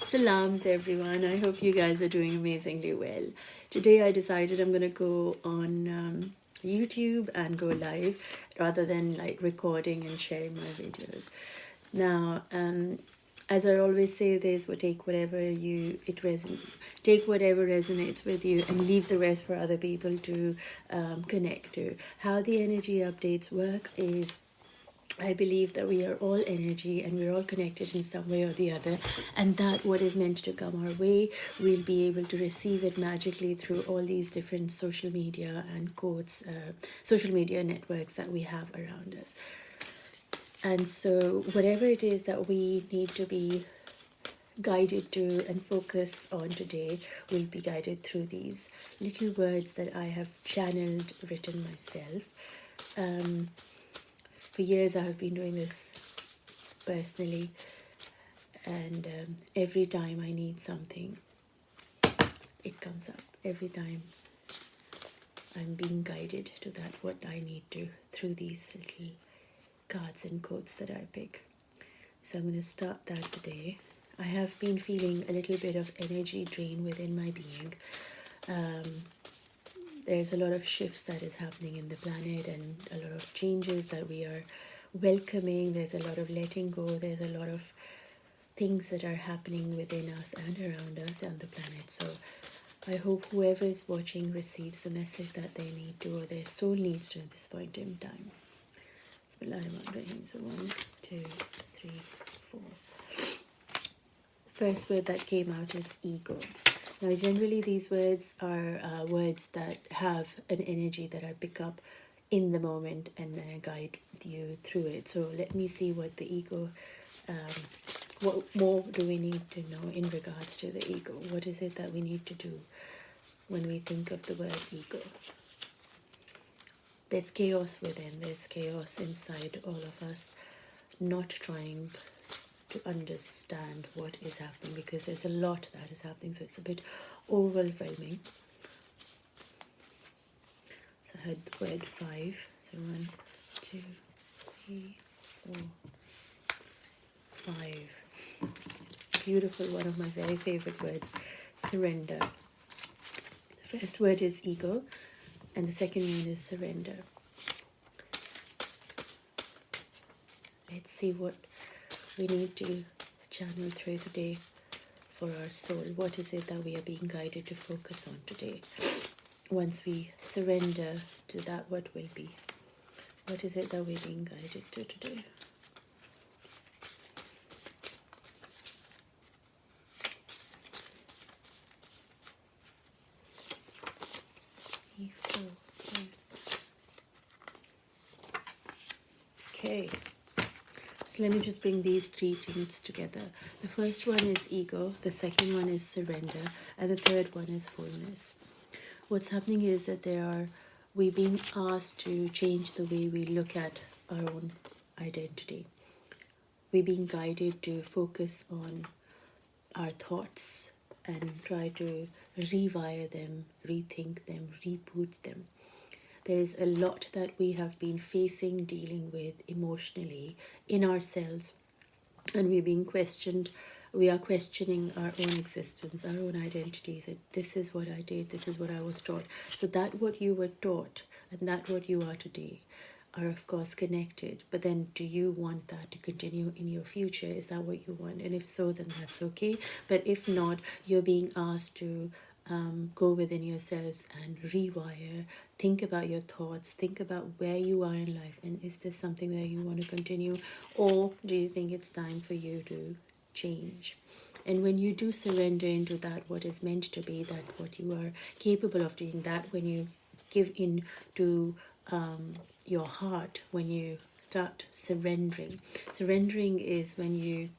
Salams everyone, I hope you guys are doing amazingly well. Today I decided I'm gonna go on YouTube and go live rather than like recording and sharing my videos. Now, as I always say, this will take whatever take whatever resonates with you and leave the rest for other people to connect to. How the energy updates work is, I believe that we are all energy and we're all connected in some way or the other, and that what is meant to come our way, we'll be able to receive it magically through all these different social media and social media networks that we have around us. And so, whatever it is that we need to be guided to and focus on today will be guided through these little words that I have channeled, written myself. For years I have been doing this personally, and every time I need something, it comes up. Every time I'm being guided to that what I need to through these little cards and quotes that I pick. So I'm going to start that today. I have been feeling a little bit of energy drain within my being. There's a lot of shifts that is happening in the planet and a lot of changes that we are welcoming. There's a lot of letting go. There's a lot of things that are happening within us and around us and the planet. So I hope whoever is watching receives the message that they need to, or their soul needs to at this point in time. Bismillahirrahmanirrahim. So 1, 2, 3, 4. First word that came out is ego. Now, generally, these words are words that have an energy that I pick up in the moment and then I guide you through it. So let me see what the ego, what more do we need to know in regards to the ego? What is it that we need to do when we think of the word ego? There's chaos within, there's chaos inside all of us, not trying to understand what is happening because there's a lot that is happening, so it's a bit overwhelming. So I heard the word 5. So 1, 2, 3, 4, 5. Beautiful, one of my very favorite words, surrender. The first word is ego and the second one is surrender. Let's see what we need to channel through today for our soul. What is it that we are being guided to focus on today? Once we surrender to that, what will be? What is it that we're being guided to today? Okay. So let me just bring these three things together. The first one is ego, the second one is surrender, and the third one is wholeness. What's happening is that we're being asked to change the way we look at our own identity. We're being guided to focus on our thoughts and try to rewire them, rethink them, reboot them. There's a lot that we have been facing, dealing with emotionally in ourselves, and we're being questioned. We are questioning our own existence, our own identities. That this is what I did, this is what I was taught. So that what you were taught and that what you are today are of course connected. But then do you want that to continue in your future? Is that what you want? And if so, then that's okay. But if not, you're being asked to go within yourselves and rewire, think about your thoughts, think about where you are in life, and is this something that you want to continue, or do you think it's time for you to change? And when you do surrender into that what is meant to be, that what you are capable of doing, that when you give in to your heart, when you start surrendering is when you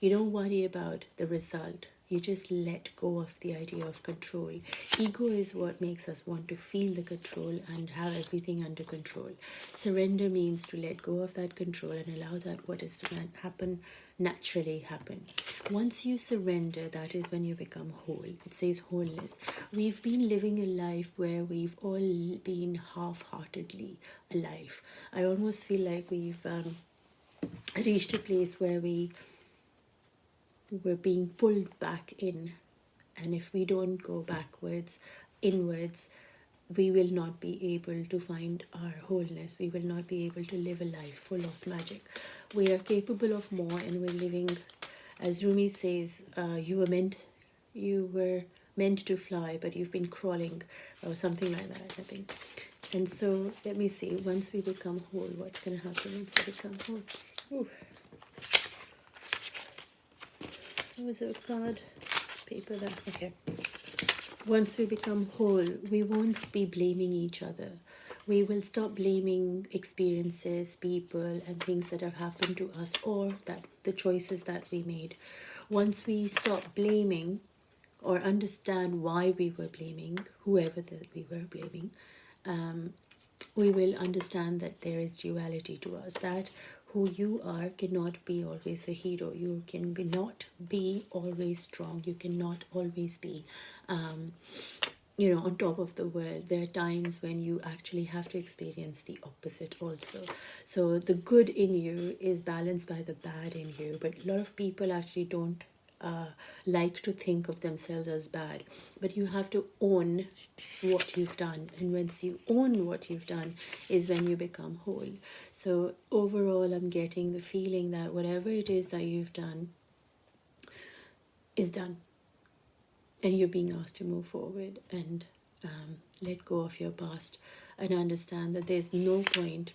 don't worry about the result. You just let go of the idea of control. Ego is what makes us want to feel the control and have everything under control. Surrender means to let go of that control and allow that what is to happen naturally happen. Once you surrender, that is when you become whole. It says wholeness. We've been living a life where we've all been half-heartedly alive. I almost feel like we've reached a place where we we're being pulled back in. And if we don't go backwards, inwards, we will not be able to find our wholeness. We will not be able to live a life full of magic. We are capable of more, and we're living, as Rumi says, you were meant to fly, but you've been crawling, or something like that, I think. And so, let me see. Once we become whole, what's going to happen once we become whole? Ooh. What was it? Card, paper. There. Okay. Once we become whole, we won't be blaming each other. We will stop blaming experiences, people, and things that have happened to us, or that the choices that we made. Once we stop blaming or understand why we were blaming whoever that we were blaming, we will understand that there is duality to us, that who you are cannot be always a hero. You can be not be always strong. You cannot always be on top of the world. There are times when you actually have to experience the opposite also. So the good in you is balanced by the bad in you, but a lot of people actually don't like to think of themselves as bad. But you have to own what you've done, and once you own what you've done is when you become whole. So overall, I'm getting the feeling that whatever it is that you've done is done, and you're being asked to move forward and let go of your past, and understand that there's no point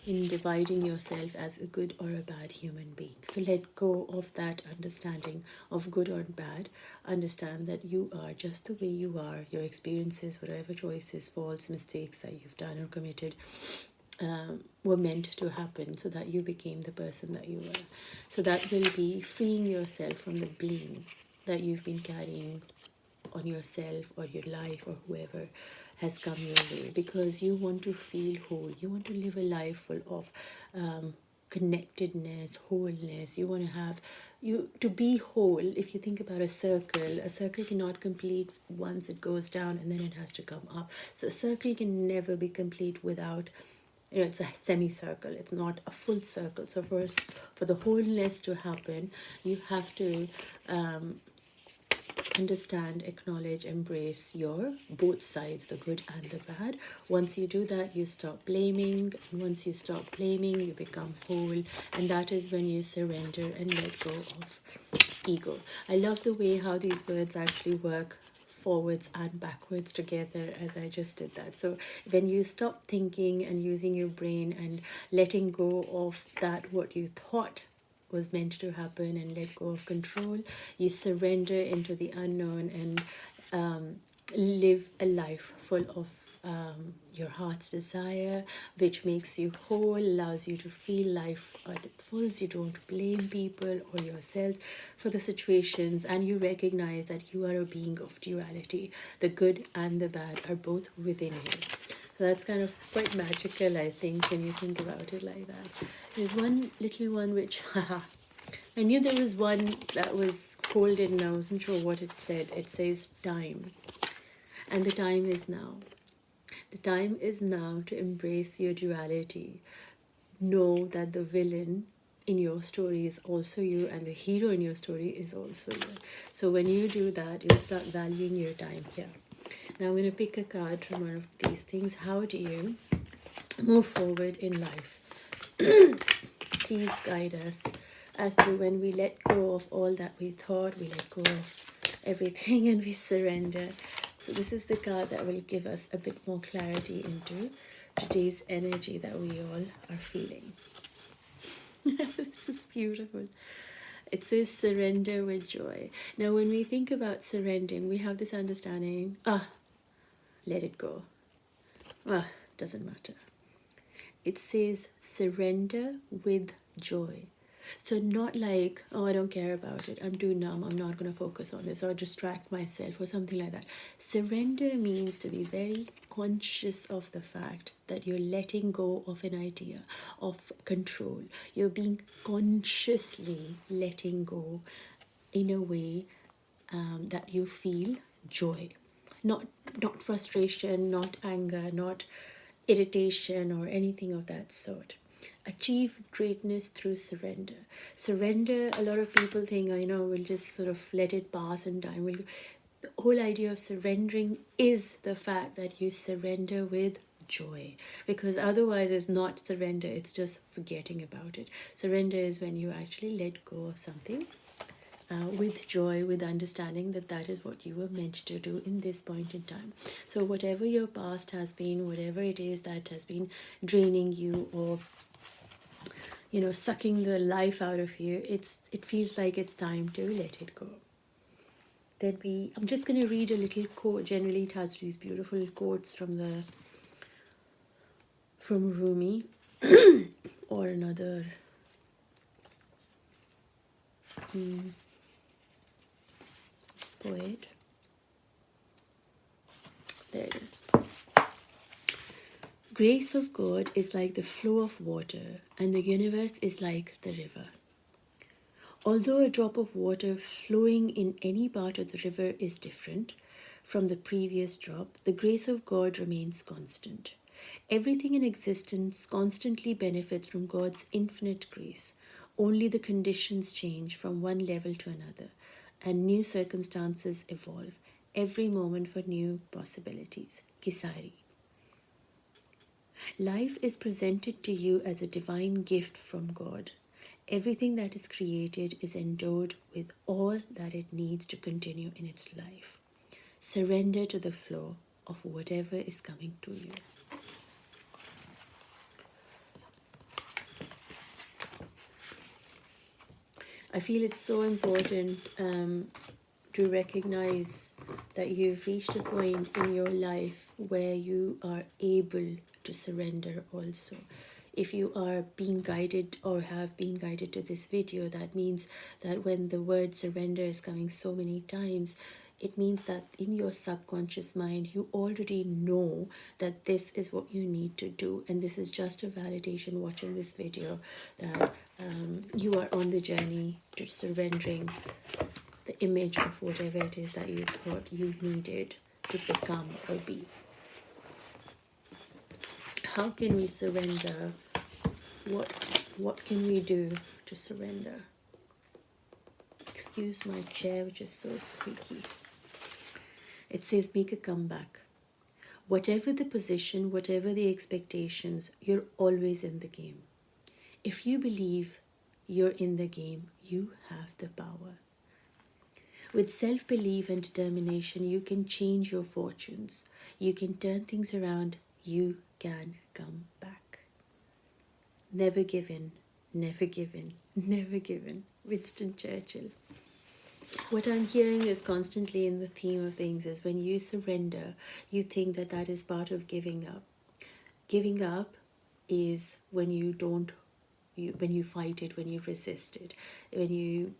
in dividing yourself as a good or a bad human being. So let go of that understanding of good or bad. Understand that you are just the way you are. Your experiences, whatever choices, faults, mistakes that you've done or committed, were meant to happen so that you became the person that you were. So that will be freeing yourself from the blame that you've been carrying on yourself or your life or whoever has come your way, because you want to feel whole. You want to live a life full of connectedness, wholeness. You want to have to be whole. If you think about a circle cannot complete once it goes down and then it has to come up. So a circle can never be complete without, it's a semicircle, it's not a full circle. So for the wholeness to happen, you have to understand, acknowledge, embrace your both sides, the good and the bad. Once you do that, you stop blaming. And once you stop blaming, you become whole. And that is when you surrender and let go of ego. I love the way how these words actually work forwards and backwards together, as I just did that. So when you stop thinking and using your brain and letting go of that what you thought was meant to happen, and let go of control, you surrender into the unknown and live a life full of your heart's desire, which makes you whole, allows you to feel life at its fullest. You don't blame people or yourselves for the situations, and you recognize that you are a being of duality. The good and the bad are both within you. So that's kind of quite magical, I think, when you think about it like that. There's one little one which, I knew there was one that was folded and I wasn't sure what it said. It says time. And the time is now. The time is now to embrace your duality. Know that the villain in your story is also you, and the hero in your story is also you. So when you do that, you'll start valuing your time here. Now I'm going to pick a card from one of these things. How do you move forward in life? Please guide us as to when we let go of all that we thought, we let go of everything and we surrender. So this is the card that will give us a bit more clarity into today's energy that we all are feeling. This is beautiful. It says surrender with joy. Now when we think about surrendering, we have this understanding, let it go. Doesn't matter. It says surrender with joy. So not like, I don't care about it, I'm too numb, I'm not going to focus on this or distract myself or something like that. Surrender means to be very conscious of the fact that you're letting go of an idea of control. You're being consciously letting go in a way that you feel joy. Not frustration, not anger, not irritation or anything of that sort. Achieve greatness through surrender. Surrender, a lot of people think, we'll just sort of let it pass and time will go. The whole idea of surrendering is the fact that you surrender with joy, because otherwise it's not surrender, it's just forgetting about it. Surrender is when you actually let go of something with joy, with understanding that that is what you were meant to do in this point in time. So whatever your past has been, whatever it is that has been draining you or sucking the life out of you, it feels like it's time to let it go. I'm just going to read a little quote. Generally it has these beautiful quotes from Rumi or another poet. There it is. Grace of God is like the flow of water, and the universe is like the river. Although a drop of water flowing in any part of the river is different from the previous drop, the grace of God remains constant. Everything in existence constantly benefits from God's infinite grace. Only the conditions change from one level to another, and new circumstances evolve, every moment for new possibilities. Kisari. Life is presented to you as a divine gift from God. Everything that is created is endowed with all that it needs to continue in its life. Surrender to the flow of whatever is coming to you. I feel it's so important to recognize that you've reached a point in your life where you are able to surrender also. If you are being guided or have been guided to this video, that means that when the word surrender is coming so many times, it means that in your subconscious mind, you already know that this is what you need to do. And this is just a validation watching this video that you are on the journey to surrendering the image of whatever it is that you thought you needed to become or be. How can we surrender? What can we do to surrender? Excuse my chair, which is so squeaky. It says, make a comeback. Whatever the position, whatever the expectations, you're always in the game. If you believe you're in the game, you have the power. With self-belief and determination, you can change your fortunes. You can turn things around. You can come back. Never give in, never give in, never give in. Winston Churchill. What I'm hearing is constantly in the theme of things is when you surrender, you think that that is part of giving up. Giving up is when you when you fight it, when you resist it, when you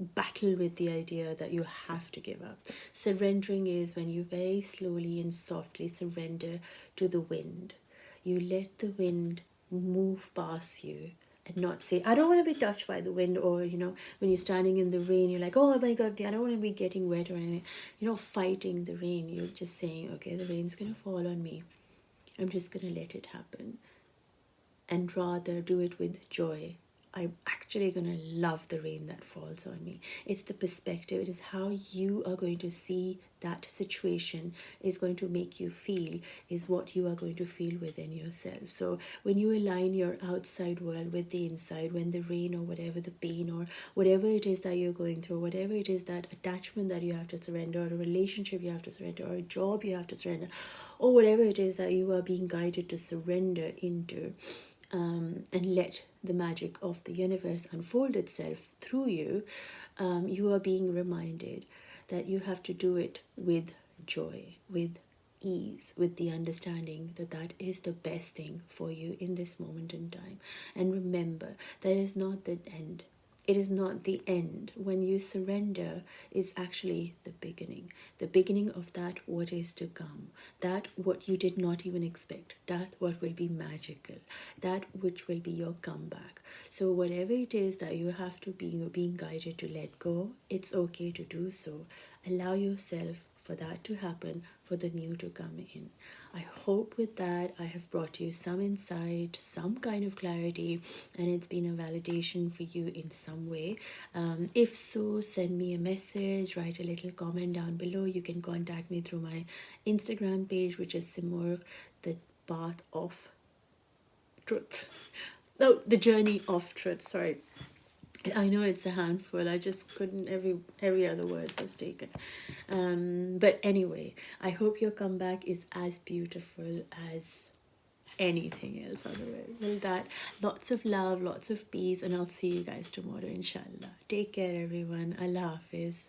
battle with the idea that you have to give up. Surrendering is when you very slowly and softly surrender to the wind. You let the wind move past you and not say, I don't want to be touched by the wind, or when you're standing in the rain, you're like, oh my god, I don't want to be getting wet or anything. You're not fighting the rain, you're just saying, okay, the rain's gonna fall on me, I'm just gonna let it happen, and rather do it with joy. I'm actually going to love the rain that falls on me. It's the perspective. It is how you are going to see that situation is going to make you feel, is what you are going to feel within yourself. So when you align your outside world with the inside, when the rain or whatever, the pain or whatever it is that you're going through, whatever it is, that attachment that you have to surrender, or a relationship you have to surrender, or a job you have to surrender, or whatever it is that you are being guided to surrender into, and let the magic of the universe unfold itself through you, you are being reminded that you have to do it with joy, with ease, with the understanding that that is the best thing for you in this moment in time. And remember, that is not the end. It is not the end. When you surrender is actually the beginning of that what is to come, that what you did not even expect, that what will be magical, that which will be your comeback. So whatever it is that you have to be, you're being guided to let go, it's okay to do so. Allow yourself for that to happen, for the new to come in. I hope with that I have brought you some insight, some kind of clarity, and it's been a validation for you in some way. If so, send me a message, write a little comment down below. You can contact me through my Instagram page, which is Simur, the path of truth. No, the journey of truth. Sorry, I know it's a handful. I just couldn't. Every other word was taken. But anyway, I hope your comeback is as beautiful as anything else on the way. Well, that, lots of love, lots of peace, and I'll see you guys tomorrow, inshallah. Take care, everyone. Allah Hafiz.